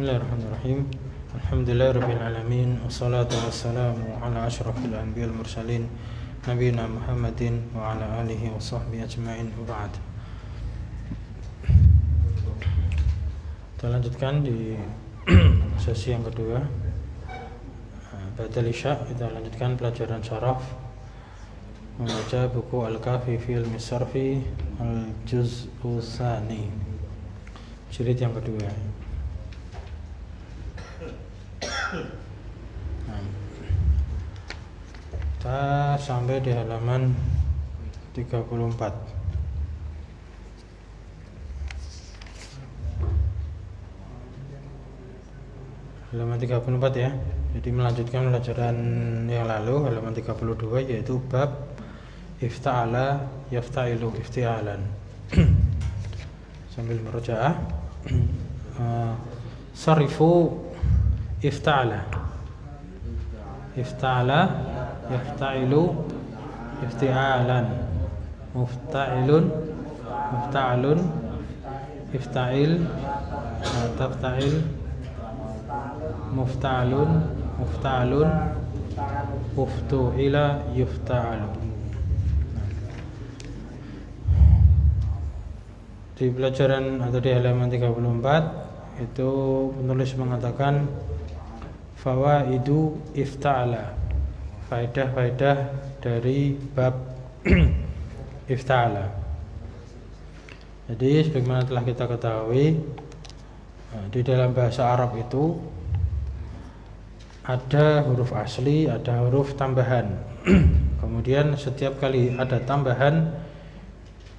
Bismillahirrahmanirrahim. Alhamdulillahirabbil alamin wassalatu wassalamu ala asyrafil anbiya'il mursalin nabiyina Muhammadin wa ala alihi wa sahbihi ajma'in wa ba'd. Kita lanjutkan di sesi yang kedua. Ba'dal Isya kita lanjutkan pelajaran syaraf membaca buku Al-Kafi fi Ilmi Sarfi Al-Juz'u Tsani, jilid yang kedua. Kita sampai di halaman 34. Halaman 34 ya. Jadi melanjutkan pelajaran yang lalu, halaman 32, yaitu bab ifta'ala yafta'ilu ifti'alan. Sambil merujaah, sarifu ifta'ala yafta'ilu ifti'alan, mufta'ilun mufta'alun, ifta'il tafta'il, mufta'alun mufta'alun, uftu'ila yufta'alu. Di pelajaran atau di halaman 34 itu penulis mengatakan fawaidu ifta'ala, faedah-faedah dari bab ifta'ala. Jadi sebagaimana telah kita ketahui, di dalam bahasa Arab itu ada huruf asli, ada huruf tambahan. Kemudian setiap kali ada tambahan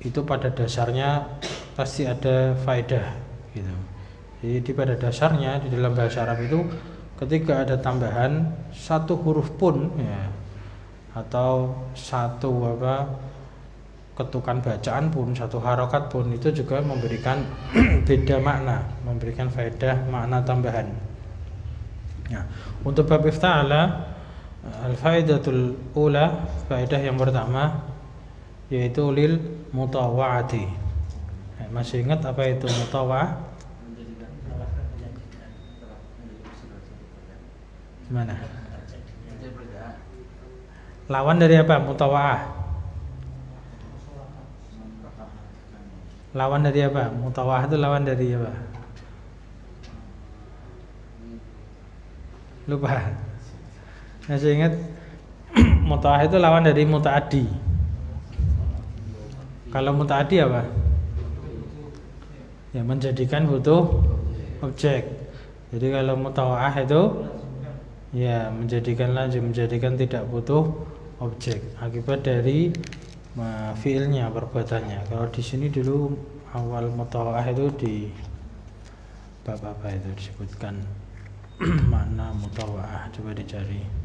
itu pada dasarnya pasti ada faedah gitu. Jadi pada dasarnya di dalam bahasa Arab itu ketika ada tambahan satu huruf pun ya, atau satu ketukan bacaan pun, satu harokat pun, itu juga memberikan beda makna, memberikan faedah makna tambahan. Ya, untuk bab ifta'ala, al-faidatul ula, faedah yang pertama yaitu lil mutawa'ati. Masih ingat apa itu mutawa'ah? Gimana? Lawan dari apa mutawa'ah? Lawan dari apa? Mutawa'ah itu lawan dari apa? Lupa. Masih ingat? Mutawa'ah itu lawan dari muta'addi. Kalau muta'addi apa? Ya, menjadikan butuh objek. Jadi kalau mutawa'ah itu ya menjadikan lazim, menjadikan tidak butuh objek akibat dari fiilnya, perbuatannya. Kalau di sini dulu awal mutawa'ah itu di bab apa itu disebutkan makna mutawa'ah, coba dicari.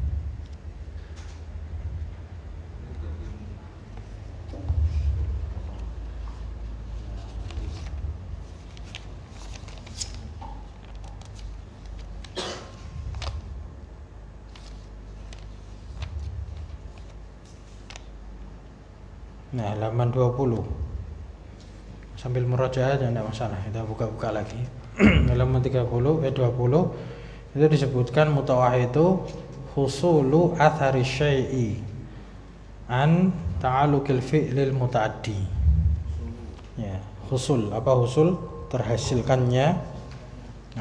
Nah, halaman 20. Sambil merajaah aja enggak masalah, kita buka-buka lagi. Halaman 20 itu disebutkan mutawa'ah itu husulu athari syai'i an ta'alluqil fi'lil muta'addi. Ya, husul, apa husul? Terhasilkannya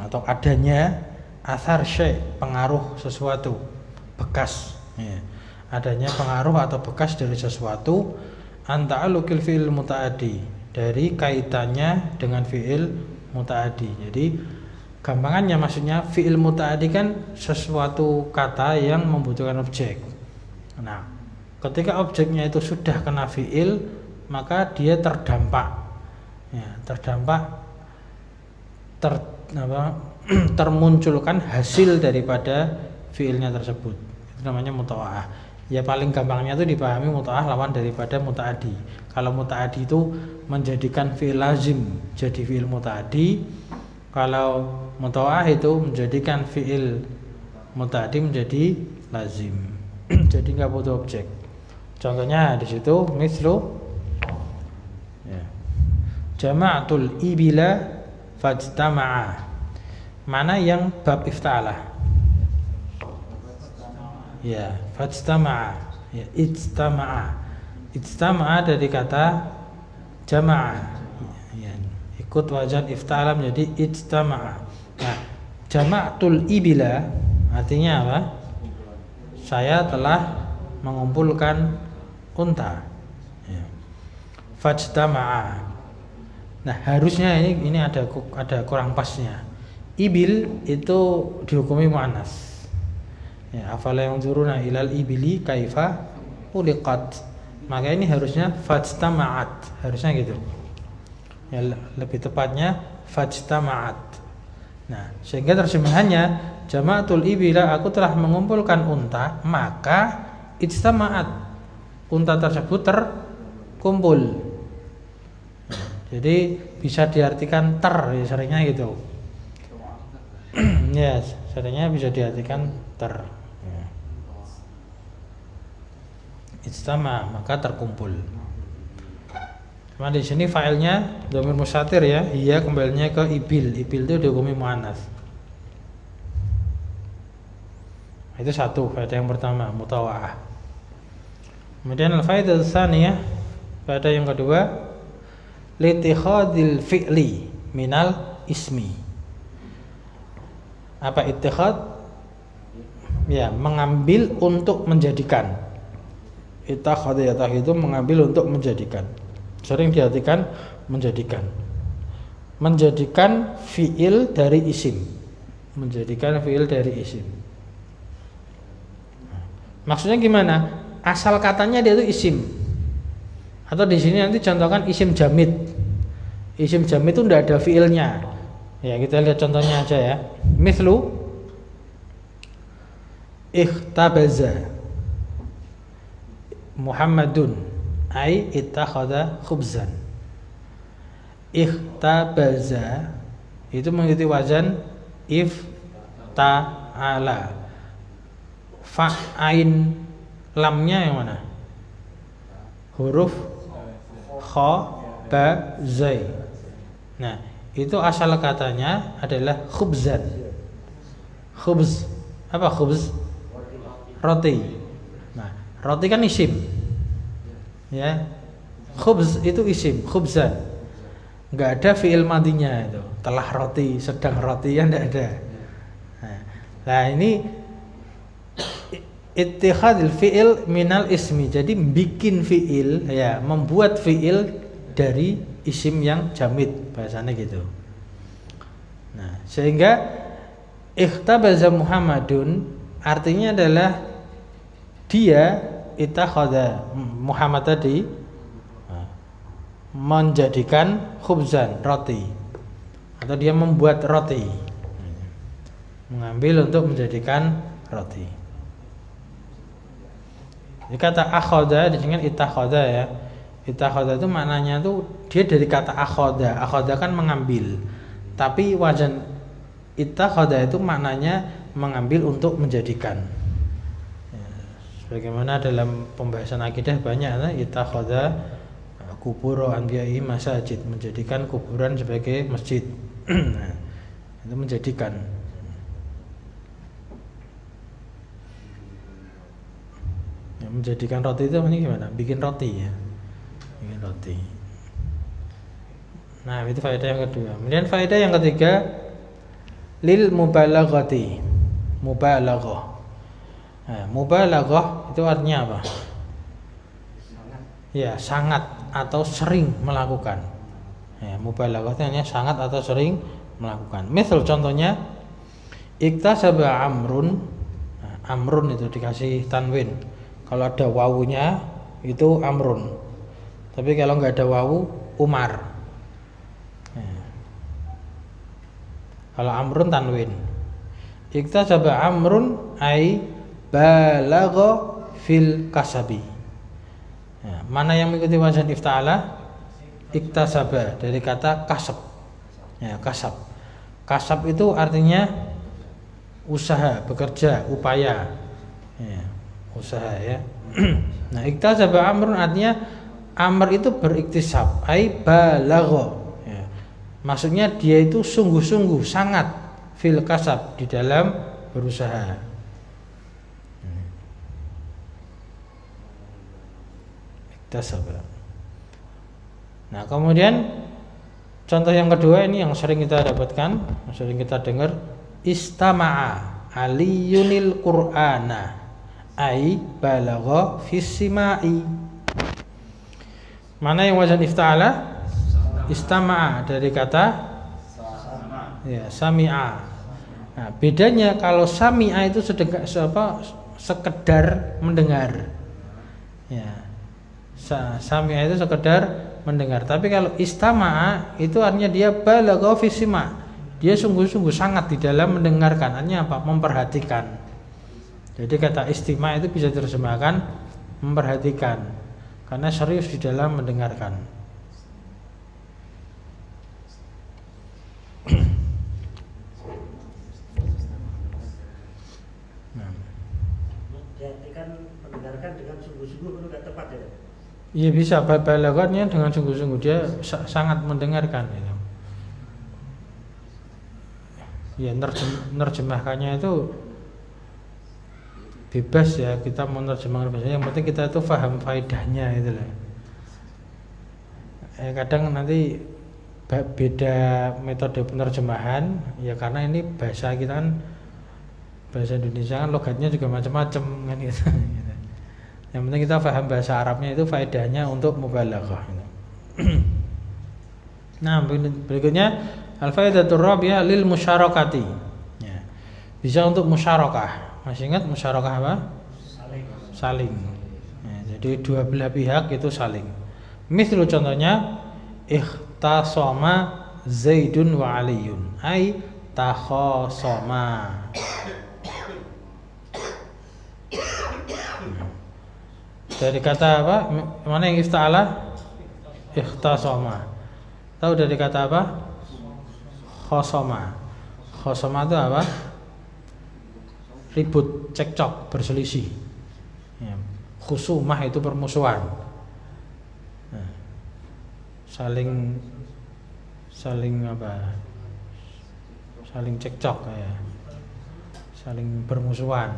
atau adanya athar syai', pengaruh sesuatu, bekas. Ya, adanya pengaruh atau bekas dari sesuatu an ta'alluqil fi'il muta'addi, dari kaitannya dengan fi'il muta'addi. Jadi gampangannya maksudnya fi'il muta'addi kan sesuatu kata yang membutuhkan objek. Nah, ketika objeknya itu sudah kena fi'il, maka dia terdampak. Ya, termunculkan hasil daripada fi'ilnya tersebut. Itu namanya mutawa'ah. Ya paling gampangnya itu dipahami muta'ah lawan daripada muta'addi. Kalau muta'addi itu menjadikan fi'il lazim jadi fi'il muta'addi. Kalau mutawa'ah itu menjadikan fi'il muta'addi menjadi lazim. Jadi nggak butuh objek. Contohnya di situ mislu ya, jama'atul ibila fajtama'a. Mana yang bab ifta'alah? Ya, fajtama'a. Ya, ijtama'a. Ijtama'a dari kata jama'ah. Ya, ikut wazan ifta'alah menjadi ijtama'a. Nah, jama'atul ibila artinya apa? Saya telah mengumpulkan unta. Ya. Fajtama'a. Nah, harusnya ini ada kurang pasnya. Ibil itu dihukumi muannas. Ya, afala yanzuruna ilal ibili kaifa uliqat. Maka ini harusnya fajtama'at. Harusnya gitu. Ya, lebih tepatnya fajtama'at. Nah, sehingga terjemahannya jama'atul ibila, aku telah mengumpulkan unta, maka ijtama'at, unta tersebut terkumpul. Jadi bisa diartikan seringnya gitu. Ya, seringnya bisa diartikan ya. Ijtama, maka terkumpul. Cuma di sini failnya dhamir mustatir ya, iya kembalinya ke ibil. Ibil itu dihukumi muannas. Itu satu faedah yang pertama, mutawa'ah. Kemudian al-faedah tsaniyah, faedah yang kedua, litikhadil fi'li minal ismi. Apa ittikhad? Ya, mengambil untuk menjadikan. Ittakhadha itu mengambil untuk menjadikan. Sering diartikan menjadikan. Menjadikan fi'il dari isim. Menjadikan fi'il dari isim. Maksudnya gimana? Asal katanya dia itu isim. Atau di sini nanti contohkan isim jamid. Isim jamid itu tidak ada fiilnya. Ya, kita lihat contohnya aja ya. Mithlu ikhtabaza Muhammadun ai ittakhadha khubzan. Ikhtabaza itu mengikuti wazan ifta'ala. Fa'ain lamnya yang mana? Huruf kha ba zai. Nah, itu asal katanya adalah khubzan. Khubz. Apa khubz? Roti. Nah, roti kan isim. Ya. Khubz itu isim, khubzan. Enggak ada fi'il madinya itu. Telah roti, sedang roti, ya enggak ada. Nah, ini ittikhadil fi'il minal ismi. Jadi bikin fi'il, ya, membuat fi'il dari isim yang jamid, bahasanya gitu. Nah, sehingga ikhtabaza Muhammadun artinya adalah dia ittakhadha Muhammad tadi menjadikan khubzan, roti, atau dia membuat roti, mengambil untuk menjadikan roti. Jadi kata akhadha dengan ittakhadha ya. Ittakhadha itu maknanya tuh dia dari kata akhadha. Akhadha kan mengambil. Tapi wazan ittakhadha itu maknanya mengambil untuk menjadikan. Ya, sebagaimana dalam pembahasan akidah banyak ya, ittakhadha kubur anbiya'i masajid, menjadikan kuburan sebagai masjid. Nah, itu menjadikan. Ya, menjadikan roti itu ini gimana? Bikin roti ya. Bikin roti. Nah, itu faedah yang kedua. Kemudian faedah yang ketiga, lil mubalaghati. Mubalaghah. Nah, mubalaghah itu artinya apa? Ya, sangat atau sering melakukan. Ya, mubalaghah itu artinya sangat atau sering melakukan. Misal contohnya iktasaba amrun. Nah, amrun itu dikasih tanwin. Kalau ada wawunya itu amrun. Tapi kalau nggak ada wawu, umar. Ya. Kalau amrun tanwin. Iktasaba amrun ai balagha fil kasabi. Ya, mana yang mengikuti wazan ifta'ala? Iktasaba dari kata kasab. Ya, kasab. Kasab itu artinya usaha, bekerja, upaya. Ya, usaha ya. Nah, iktasaba amrun artinya amr itu beriktisab, ai balagha. Ya. Maksudnya dia itu sungguh-sungguh sangat fil kasab, di dalam berusaha. Iktasab. Nah, kemudian contoh yang kedua ini yang sering kita dapatkan, yang sering kita dengar, istama'a aliyunil qur'ana ai balagha fis sima'i. Mana yang wazan ifta'ala? Istama'a, dari kata ya, sami'a. Nah, bedanya kalau sami'a itu sekedar mendengar. Ya. Sami'a itu sekedar mendengar. Tapi kalau istama'a itu artinya dia balagha fi sima'. Dia sungguh-sungguh sangat di dalam mendengarkan. Artinya apa? Memperhatikan. Jadi kata istima' itu bisa diterjemahkan memperhatikan, karena serius di dalam mendengarkan. Diartikan mendengarkan dengan sungguh-sungguh itu tidak tepat ya? Iya bisa, balaghatnya dengan sungguh-sungguh, dia sangat mendengarkan gitu. Ya, nerjemahkannya itu bebas ya, kita mau nerjemahkan bahasanya, yang penting kita itu paham faedahnya itu lah. Kadang nanti beda metode penerjemahan ya, karena ini bahasa kita kan, bahasa Indonesia kan logatnya juga macam-macam kan gitu. Yang penting kita paham bahasa Arabnya itu faedahnya untuk mubalaghah. Nah, berikutnya al-faidatur rabi'ah lil musyarakati. Ya. Bisa untuk musyarakah. Masih ingat musyarakah apa? Saling. Ya, jadi dua belah pihak itu saling. Misal contohnya ikhtasama Zaidun wa Aliyun, ai takhasama. Dari kata apa? Mana yang ifta'ala? Ikhtasama. Tahu dari kata apa? Khosoma. Khosoma itu apa? Ribut, cekcok, berselisih. Ya. Khusumah itu permusuhan. Nah, saling apa? Saling cekcok ya. Saling bermusuhan,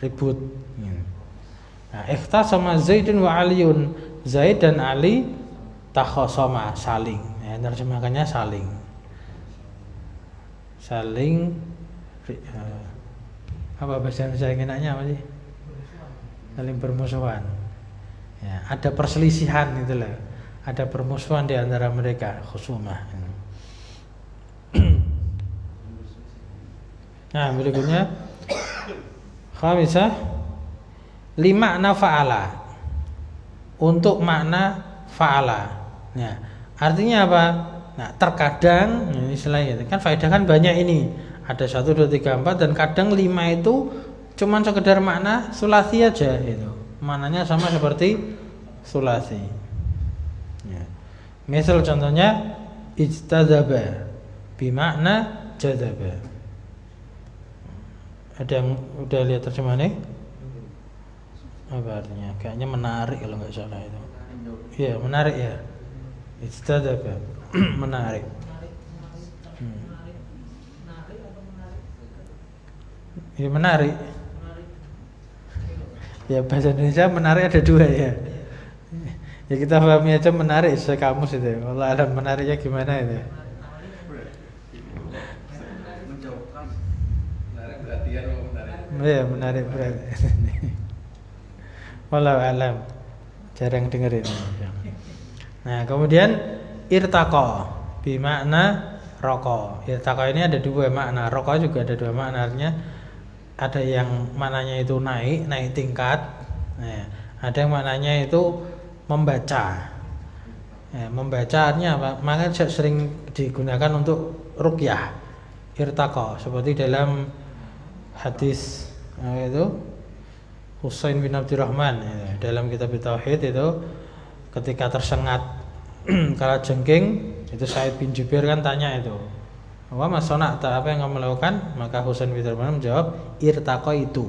ribut. Ya. Nah, ikhtasama Zaidun wa Aliyun, Zaid dan Ali takhasama, saling. Ya, terjemahkannya saling. Saling apa bahasa saya enaknya apa sih? Saling bermusuhan. Ya, ada perselisihan itulah. Ada permusuhan di antara mereka, khusumah. Nah, berikutnya khamisah li makna fa'ala, untuk makna fa'ala. Nah, artinya apa? Nah, terkadang ini istilahnya kan faedah kan banyak ini. Ada 1 2 3 4 dan kadang 5 itu cuman sekedar makna sulasi aja itu. Maknanya sama seperti sulasi. Ya. Misal contohnya ijtadzaba bimakna jadzaba. Ada yang udah lihat terjemahannya? Apa artinya? Kayaknya menarik kalau nggak salah itu. Iya, menarik ya. Ijtadzaba, menarik. Ya, menarik. Ya, bahasa Indonesia menarik ada 2 ya. Ya kita pahami aja menarik sesuai kamus itu. Allah alam menariknya gimana itu. Ya, menarik berarti. Wallahu alam. Jarang dengerin. Nah, kemudian irtaqa bimakna raqa. Irtaqa ini ada 2 makna. Raqa juga ada 2 makna. Artinya ada yang maknanya itu naik tingkat. Nah, ada yang maknanya itu membaca. Ya, membaca artinya apa? Maka sering digunakan untuk ruqyah. Irtaqa seperti dalam hadis itu Husain bin Abdurrahman ya, dalam kitab Tauhid itu ketika tersengat kala jengking itu Sa'id bin Jubair kan tanya itu, "Wa ma sana'ta, apa yang kamu lakukan?" Maka Husain bin Abdurrahman menjawab, "Irtaqa itu."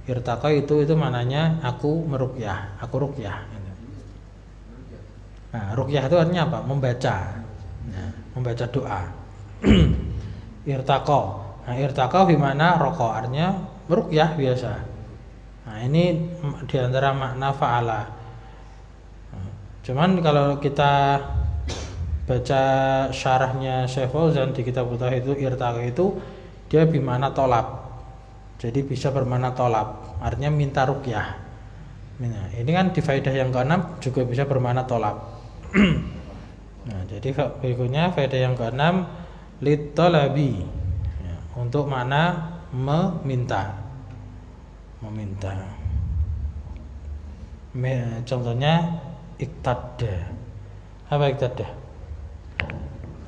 Irtaqa itu maknanya aku meruqyah, aku ruqyah. Nah, ruqyah itu artinya apa? Membaca. Nah, membaca doa. irtaqa. Nah, irtaqa bimana roko, artinya ruqyah biasa. Nah, ini diantara makna fa'ala. Nah, cuman kalau kita baca syarahnya Syekh Fauzan di kitab itu irtaqa itu dia bimana tolab. Jadi bisa bermakna tolab, artinya minta ruqyah. Nah, ini kan di faedah yang ke-6 juga bisa bermakna tolab. Nah, jadi berikutnya faedah yang ke-6 litolabi, ya, untuk makna meminta. Contohnya iktada. Apa iktada?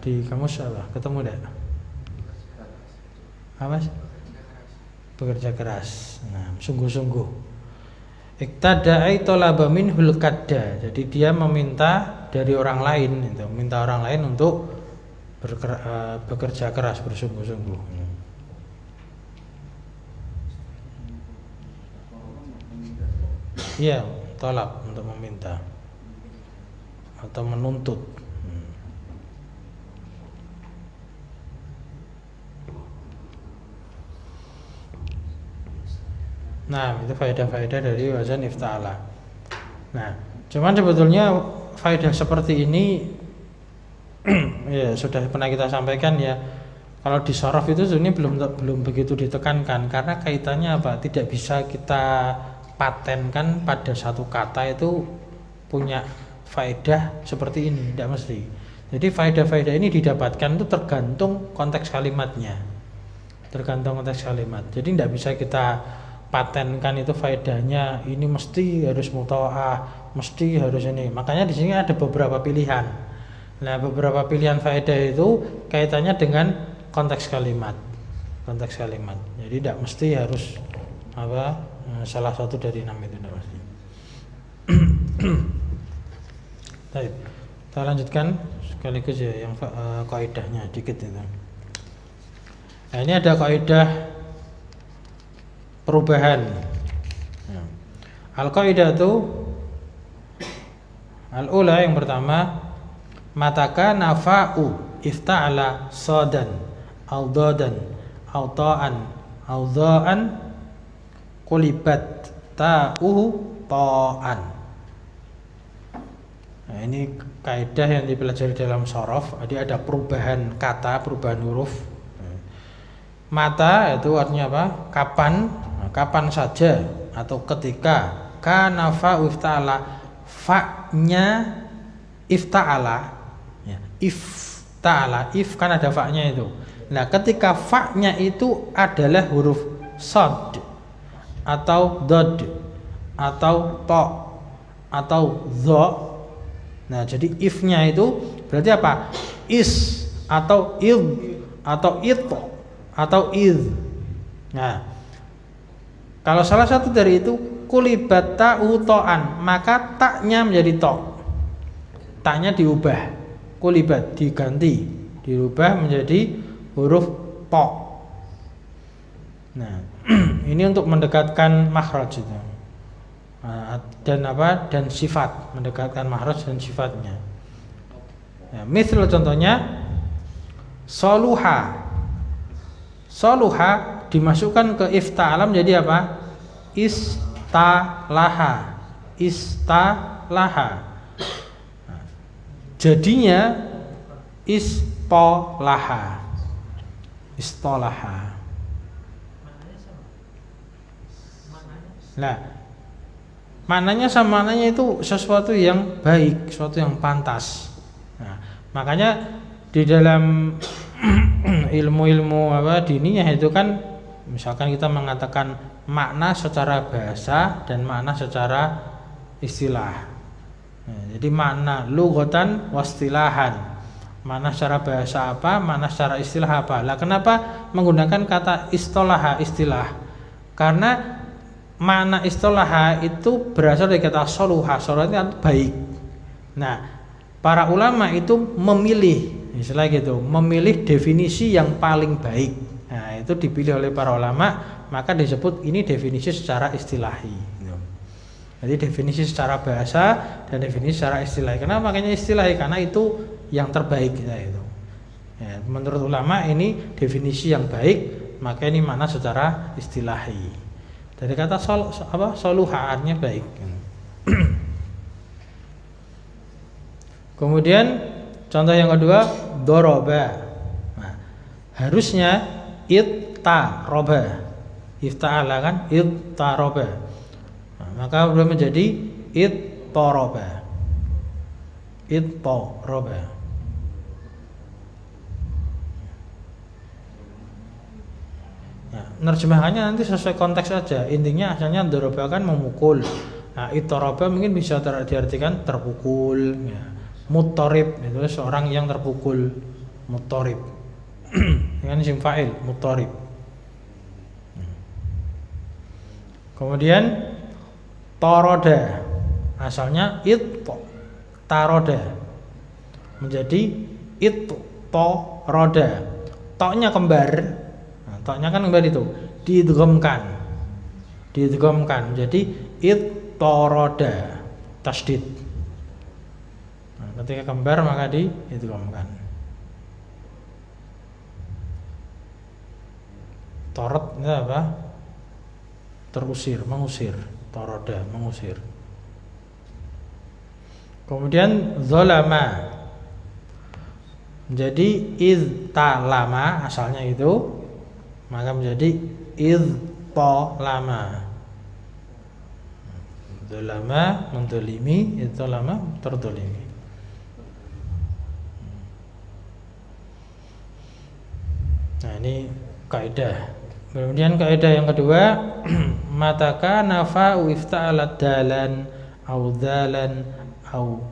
Di kamus apa? Ketemu enggak? Apa sih? Bekerja keras. Nah, sungguh-sungguh. Iktada ay talaba minhul kadda. Jadi dia meminta dari orang lain, itu minta orang lain untuk bekerja keras, bersungguh-sungguh. Iya, tolak untuk meminta atau menuntut. Nah, itu faedah-faedah dari wazan ifta'ala. Nah, cuman sebetulnya faedah seperti ini ya sudah pernah kita sampaikan ya. Kalau di sorof itu sebenarnya belum begitu ditekankan karena kaitannya apa? Tidak bisa kita patenkan pada satu kata itu punya faedah seperti ini, tidak mesti. Jadi faedah-faedah ini didapatkan itu tergantung konteks kalimatnya. Tergantung konteks kalimat. Jadi tidak bisa kita patenkan itu faedahnya ini mesti harus mutawa'ah, mesti harus ini. Makanya di sini ada beberapa pilihan. Nah, beberapa pilihan faedah itu kaitannya dengan konteks kalimat. Konteks kalimat. Jadi tidak mesti harus apa salah satu dari 6 itu tidak mesti. Baik. Kita lanjutkan sekaligus ya yang kaidahnya dikit itu. Nah, ini ada kaidah perubahan. Al-qaidatu al-ula yang pertama mataka nafa'u ifta'ala sadan au dadan au ta'an au dha'an qulibat ta'uhu ta'an. Nah, ini kaidah yang dipelajari dalam shorof. Jadi ada perubahan kata, perubahan huruf. Mata itu artinya apa? Kapan? Nah, kapan saja atau ketika. Kana fa ifta'ala, fa-nya ifta'ala, ya, ifta'ala, if kan ada fa-nya itu. Nah, ketika fa-nya itu adalah huruf sad atau dod atau to atau dho. Nah, jadi if-nya itu berarti apa? Is atau id atau it atau id. Nah, kalau salah satu dari itu kulibat ta'u to'an, maka taknya menjadi to. Taknya diubah, kulibat diganti, dirubah menjadi huruf to. Nah, ini untuk mendekatkan makhraj itu. Dan apa? Dan sifat, mendekatkan makhraj dan sifatnya. Ya, misal contohnya soluha. Soluha dimasukkan ke ifta'ala menjadi apa? Istalaha. Istalaha. Nah, jadinya istolaha. Istolaha. Nah, maknanya sama, maknanya itu sesuatu yang baik, sesuatu yang pantas. Nah, makanya di dalam ilmu-ilmu apa diniyah itu kan misalkan kita mengatakan makna secara bahasa dan makna secara istilah. Nah, jadi makna lughatan wastilahan. Makna secara bahasa apa, makna secara istilah apa. Lah kenapa menggunakan kata istolaha, istilah? Karena makna istolaha itu berasal dari kata soluha. Soluha itu baik. Nah, para ulama itu memilih istilah gitu, memilih definisi yang paling baik. Nah, itu dipilih oleh para ulama, maka disebut ini definisi secara istilahi. Jadi definisi secara bahasa dan definisi secara istilahi. Kenapa makanya istilahi? Karena itu yang terbaik itu. Ya, menurut ulama ini definisi yang baik, maka ini makna secara istilahi. Dari kata soluha artinya baik. Kemudian contoh yang kedua doroba. Nah, harusnya ittaroba, ifta'ala kan ittaroba. Nah, maka sudah menjadi ittoroba, ittoroba. Nah, nerjemahannya nanti sesuai konteks saja. Intinya asalnya doroba kan memukul. Nah, ittoroba mungkin bisa diartikan terpukul. Ya. Muttorib itu seorang yang terpukul. Muttorib. Dengan isim fa'il muttorib. Kemudian toroda, asalnya taroda menjadi toroda. Toknya kembar. Nah, toknya kan kembar itu diidghamkan jadi toroda tasdid. Nah, ketika kembar maka diidghamkan. Torot itu apa? Terusir, mengusir. Toroda, mengusir. Kemudian zolama menjadi iztalama, asalnya itu, maka menjadi iztolama. Zolama mendolimi, iztolama terdolimi. Nah, ini kaidah. Kemudian kaidah yang kedua, mataka nafa'u ifta'alat dalan au dalan au,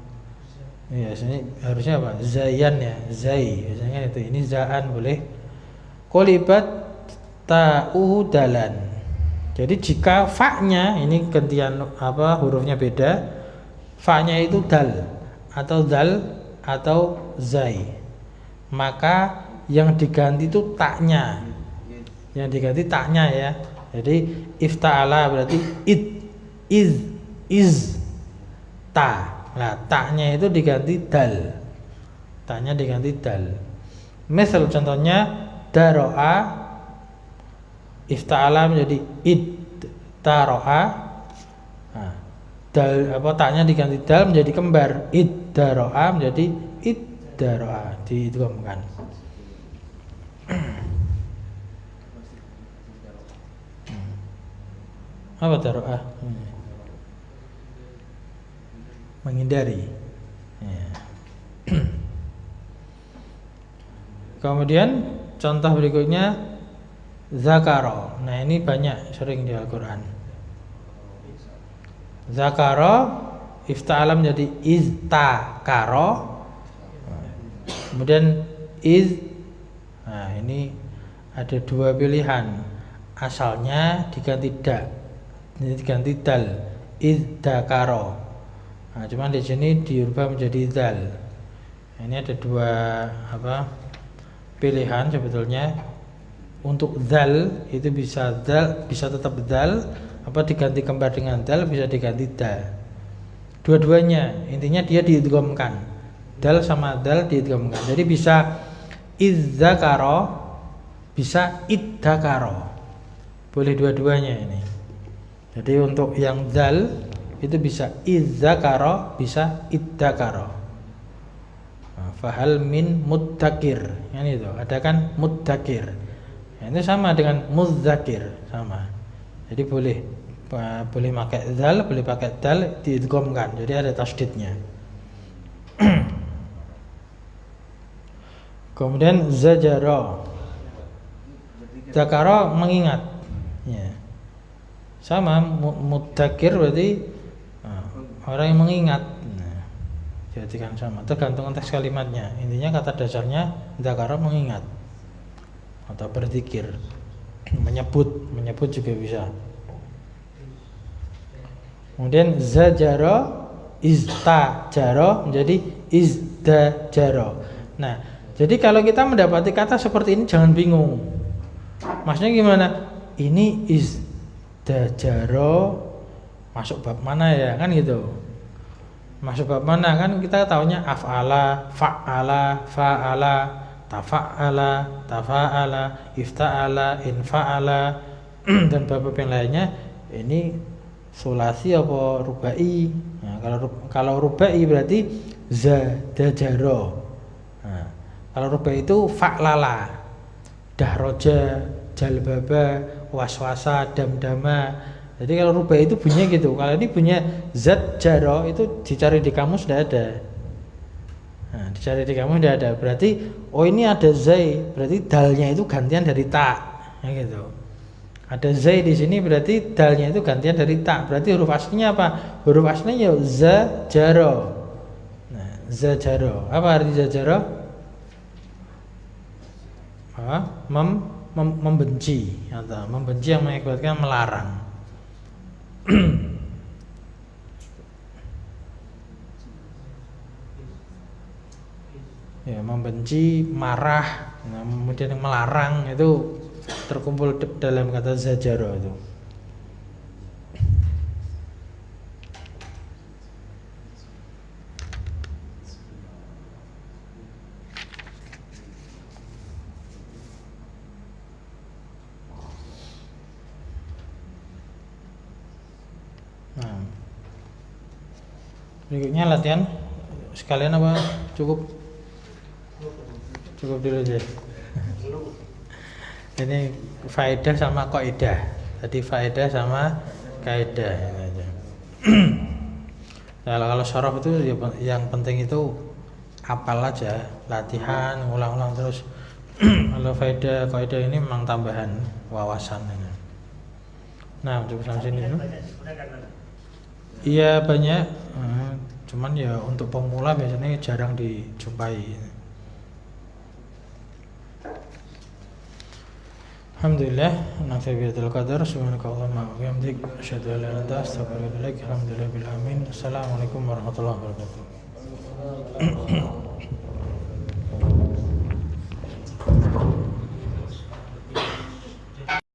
ya sini harusnya apa? Zayan ya, zai. Biasanya itu, ini zaan boleh. Qolibat ta'u dalan. Jadi jika fa-nya ini gantian apa, hurufnya beda, fa-nya itu dal atau dal atau zai, maka yang diganti itu taknya. Yang diganti taknya ya. Jadi ifta'ala berarti iz ta. Nah, taknya itu diganti dal. Taknya diganti dal. Misal contohnya daro'a, ifta'ala menjadi iddaro'a. Nah, dal apa, taknya diganti dal menjadi kembar, iddaro'a menjadi iddaro'a, diidghamkan. Apa daro'ah? Menghindari ya. Kemudian contoh berikutnya zakaro. Nah, ini banyak sering di Al-Quran. Zakaro ifta'ala menjadi iztakaro. Kemudian nah, ini ada dua pilihan. Asalnya diganti da, ini diganti dal, izdakaro. Nah, cuman di sini diubah menjadi dal. Nah, ini ada dua apa, pilihan sebetulnya. Untuk dal itu bisa dal, bisa tetap dal, apa diganti kembar dengan dal, bisa diganti dal. Dua-duanya intinya dia diidghamkan. Dal sama dal diidghamkan. Jadi bisa izzakaro, bisa iddakaro. Boleh dua-duanya ini. Jadi untuk yang dal itu bisa izzakaro, bisa iddakaro. Fahal min muddakir, yang itu ada kan muddakir. Nah, itu sama dengan mudzakir, sama. Jadi boleh pakai dal, boleh pakai dal diidghamkan. Jadi ada tasdidnya. Kemudian zajaro, zakaro mengingat. Ya. Sama mudzakir berarti orang yang mengingat. Nah, jadi kan sama, tergantung konteks kalimatnya. Intinya kata dasarnya zakaro mengingat atau berzikir, menyebut juga bisa. Kemudian zajaro, istajaro menjadi izdajaro. Nah, jadi kalau kita mendapati kata seperti ini jangan bingung. Maksudnya gimana? Ini izdajaro masuk bab mana ya, kan gitu. Masuk bab mana, kan kita taunya af'ala, fa'ala, fa'ala. tafa'ala, tafa'ala, ifta'ala, infa'ala dan bab yang lainnya. Ini sulasi apa rubai? Nah, kalau rubai berarti zadajaro. Nah, kalau rubai itu fa'lala, dahroja, jalbaba, waswasa, damdama. Jadi kalau rubai itu bunyinya gitu. Kalau ini bunyinya zat jaro, itu dicari di kamus tidak ada. Nah, dicari di kamus tidak ada. Berarti oh ini ada zai, berarti dalnya itu gantian dari ta, ya gitu. Ada zai di sini berarti dalnya itu gantian dari ta. Berarti huruf aslinya apa? Huruf aslinya za jaro. Nah, za jaro. Apa arti za jaro? Membenci atau membenci yang mengakibatkan melarang. Ya, membenci, marah, nah, kemudian yang melarang itu terkumpul dalam kata zajaro itu. Nah, berikutnya latihan sekalian apa cukup dulu aja. Ini faedah sama kaidah. Tadi faedah sama kaidah ini aja. Nah, kalau syaraf itu yang penting itu hafal aja, latihan, ulang-ulang terus. Kalau faedah kaidah ini memang tambahan wawasan ini. Nah, cukup sampai sini dulu. Iya banyak, cuman ya untuk pemula biasanya jarang dijumpai. Alhamdulillah, nafiyatul qadar, subhanakallahumma wa bihamdik, asyhadu an la ilaha illa anta, astaghfiruka wa atubu ilaik. Alhamdulillah bil alamin. Assalamualaikum warahmatullahi wabarakatuh.